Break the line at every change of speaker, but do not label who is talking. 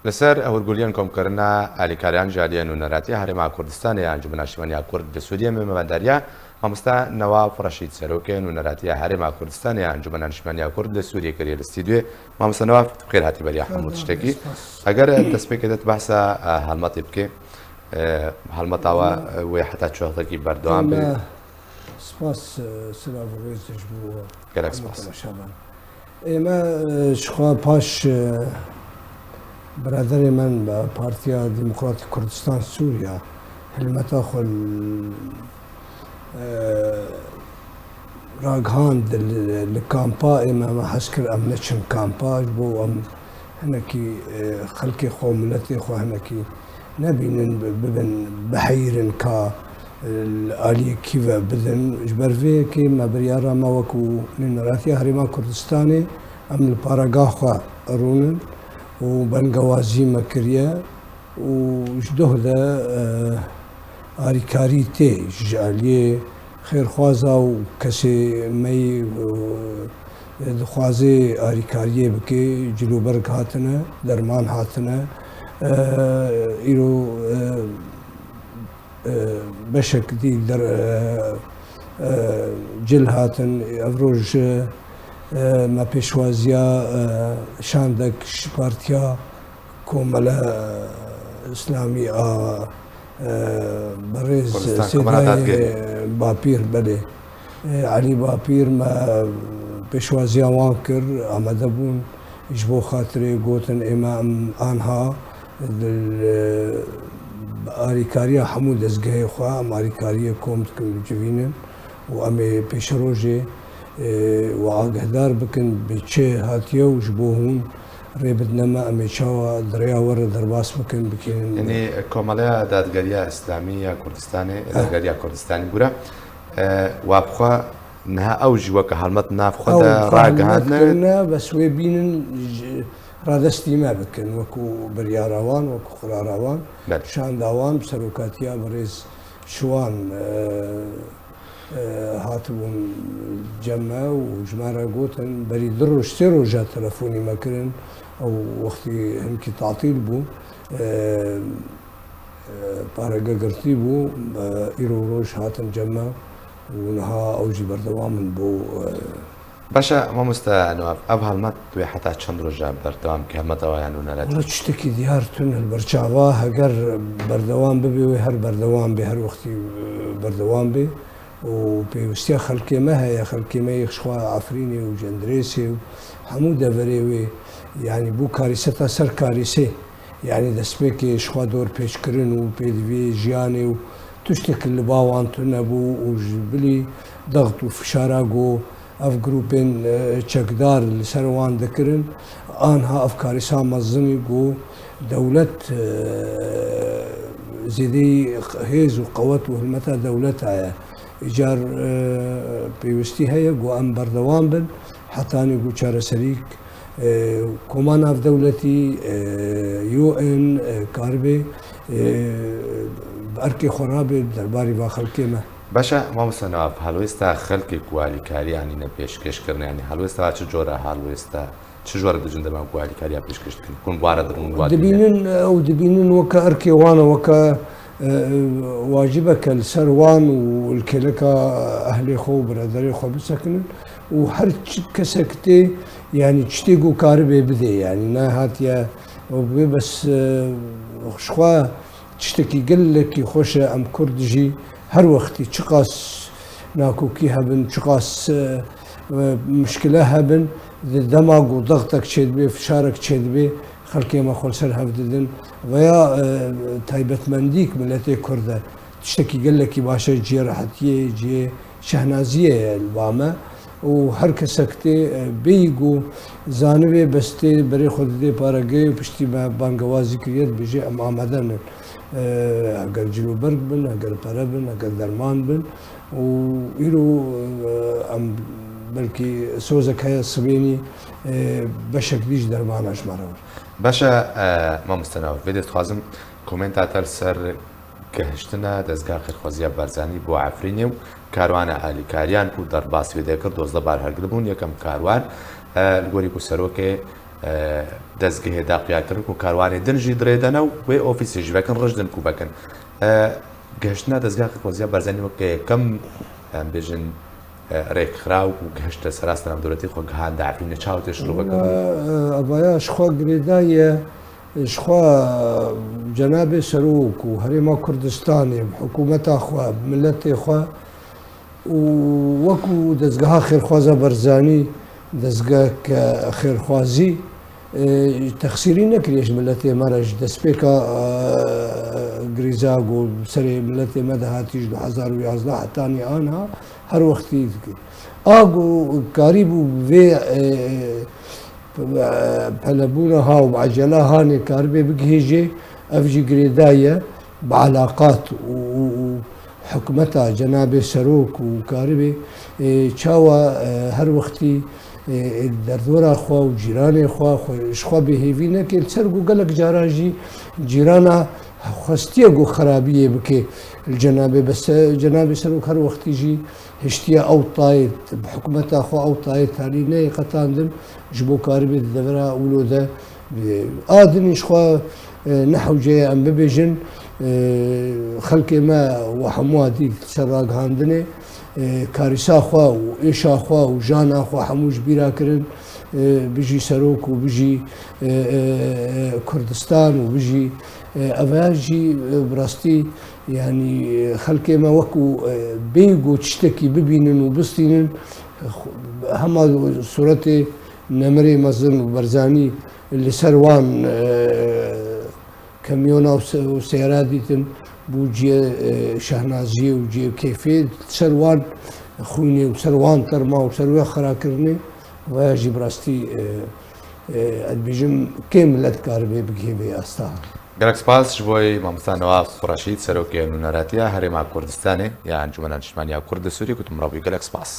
لەسەر هەورگولیان کۆمکردنا ئالیکاریان ژاریان و نەراتی هەرێما کوردستانی ئەنجومەن نیشتیمانیا کورد لە سوودیە مەمەداریا مامۆستا نەواف ڕەشید سەرۆکێن و نەراتیە هەرێما کوردستانی ئەنجومەن نیشتیمانیا کورد لە سوودیە کردی لە ستیدیۆ مامۆستا نەواف بخێر هاتی بەریا هەموو شتێکی ئەگەر دەستپێکێدت بەحسە هەڵمەتی بکێ هەڵمەتاوە وێ حتا چۆڵێکی بەردەوام بێ.
سپاس سلااو ڕێزش بووە
گەلێک سپاس.
ئێمە شخوا پاش برادری من بە پارتیا دیموکراتی کوردستان سووریا هەلمەتا خۆ ڕاگەهاند لە کامپا ئێمە حەز کرد ئەم نەچن کامپاش بۆ ئەم هەنێکی خەڵکی خۆ ملەتی خۆ هەنێکی نەبینن ببن بەحەیرن کا ئالیەکیڤە بدن ji ber vê yekê me biryara me wekû Nêratiya Herêma Kurdistanê em li parageha xwe rûnin û bengewazî me kiriye û ji doh de alîkarî tê ji aliyê xêrxwaza û kesê me dixwaze alîkariyê bike cilûberg hatine derman hatine îro beşek dî cil hatin ev roj me pêşwaziya şandek ji partiya Komela İslamî a berêz Sêdayê Bapîr belê Elî Bapîr me pêşwaziya wan kir amade bûn ji bo xatirê gotin ême em anha alîkariya hemû dezgehê xwe em alîkariyê kom dikin civînin û em ê pêşerojê û agehdar bikin bê çê hatiye û ji bo hûn rêbidine me em ê çawa diriya were derbas bikin bikînin.
Yanî Komeleya Dadgeriya İslamî ya Kurdistanê Dadgeriya Kurdistanî bûre wabxwe niha ew jî weke helmet nav xwe de ragihandine
bes wê bînin radestî me bikin wekû biryara wan wekû xirara wan şanda wan bi serokatiya birêz şiwan hatibûn cem me û ji me re gotin berî du roj sê roja telefonî me kirin ew wextî hinkî tatîl bû parege girtî bû îro roj hatin cem me û niha ew jî berdewam in bo.
باشە مامۆستا نەواف ئەو هەڵمەت دوێ حتا چەند ڕۆژە بەردەوام کە هەمەتەوەیان و نەراتی
شتێکی دیارتون هەلبەرچاوا هەگەر بەردەوام ببێ و هەر بەردەوام بێ هەر وەختی بەردەوام بێ و پێویستیە خەڵکێمە هەیە خەڵکێمەی خوا ئافرینێ و جەندرێسێ و هەموو دەڤەرێ وێ یعنی بوو کاریسە تا سەر کاریسێ یعنی دەستپێکێ شخوا دۆر پێشکردن و پێدوێ ژیانێ و تو شتێک لە باوان تو نەبوو و بلی دەغت و فشارا گۆ ev grûpên çekdar li ser wan dikirin anha ev karîsa mezin got dewlet zêdeyî hêz û qewet û hilmeta dewlet heye îcar pêwîstî heye got em berdewam bin hetanî got çareserî koma navdewletî UN karibê erkê xerabê derbarî va xelkê me.
باشە مامۆستا نەواف هەڵوێستا خەڵکێک و ئالیکاریانی پێشکەشکردنیانی هەڵوێستا چ جۆرە هەڵوێستا چ ژۆرە دەجن دەبان و ئالیکاریا پێشکەشکردن کوون بوارە دڕون
دەبینن ئەو دەبینن وەکە ئەرکێ وانە وەکە واجبەکە لەسەر وان و کێلەکە ئەهلێ خۆ و برادەرێ خۆ بسەکنن و هەر کەسێک تێ ینی شتێک و کاربێ بدێ ینی ناهاتیە بێ بەس خوا شتێکی گەلێکی خۆشە ئەم کوردژی هەر وەختی چ قاس ناکۆکی هەبن چ قاس مشکلە هەبن دەماگ و دەغتێک چێت بێ فشارێک چێت بێ خەڵکێمە خۆلسەر هەفددن ویا تایبەتمەندیک ملەتێ کوردە شتێکی گەلێکی باشە جێ ڕەحەتیە جێ شەهنازیە وامە و هەر کەسێک تێ بێیگ و زانوێ بەستێ بەرێ خۆ دێ پارەگەی و پشتی بە بانگەوازی کردێت بژێ ئەم ئامادەن ئەگەر جلوبەرگ بن ئەگەر پەرە بن ئەگەر دەرمان بن و ئیرۆ ئەم بەلکی سۆزەک هەیە سبێنی بەشێک دیش دەرمانە ژمارەوە.
باشە مامۆستا نەواف بێ دەستخوازم کۆمنتاتەر سەر گەهشتنە دەستگا خێرخوازیە بەرزانی بۆ عەفرینێ و کاروانە ئالیکاریان و دەرباس وێ دەکرد دۆزدە بار هەرگر بوون یەکەم کاروان گۆری و سەرۆکێ دەستگەهێدا قیاکردن و کاروانی دنجی درێدەنە و وێ ئۆفیسی ژڤەکەن ڕژدن کوبەکەن گەشتنا دەستگا کۆزیە بەرزانی وەکە یەکەم بێژن ڕێکخرا و گەشتە سەراستەنام دەوڵەتی خۆ گەهان داعفینە چاوتێ شلوبەکە
ئەوەیە شخوا گرێدایە شخوا جەنابێ سەرۆک و هەرێما کوردستانێ حکوومەتا خوا ملەتێ خوا و وەکو دەستگەها خێرخوازە بەرزانی دەستگا کە خێرخوازی تەخسیری نەکرێش ملەتێ مەرەش دەستپێکە گریزاگ و سەرێ ملەتێ مەدەهاتیش 2011 هەتانی ئانها هەر وەختی ئاگ و کاری بوو وێ پەلەبوونە ها و عەجەلا هانێ کار بێ بگهێژێ ئەڤژی گرێدایە بەعەلاقات و حکومەتا جەنابێ سەرۆک و کاربێ چاوە هەر وەختی دەردوەرا خوا و جیرانێ خوا بێهێوی نەکرد سەرگ و گەلک جاراژی جیرانە خستیە گو خراپیە بکێ جەنابێ سەرۆک هەر وەختیژی هشتیە ئەو تایت حکومەتا خوا ئەو تایت هەری نەیە قەتاندن ji bo karibê devera wilo de adinî xwe nehewceye em bibêjin xelkê me we hemû dîk ser ragihandinê karîsa xwe û êşa xwe û jana xwe hemû ji bîra kirin bijî serok û bijî Kurdistan û bijî ev jî birastî yanî xelkê me wekû bêg û tiştekî bibînin û bistînin hema suretê نەمرێ مەزن و بەرزانی لەسەر وان کەمیۆنا و سێرا دیتن بوو جێ شەهنازیە و جێ کەیفێ سەروان خوێنێ و سەروان تەرما و سەروێ خراکردنێ وایژی بڕاستی ئەدبیژم کێ ملەت کار بێ بگێ بێ ئاستا
گەلک سپاس ji بۆی مامۆستا ڕەشید سەرۆکیە نونەراتیە هەرێما کوردستانê یا ئەنجومەنە نیشتیمانیا کورد سووری کوتم ڕەوی گەلک سپاس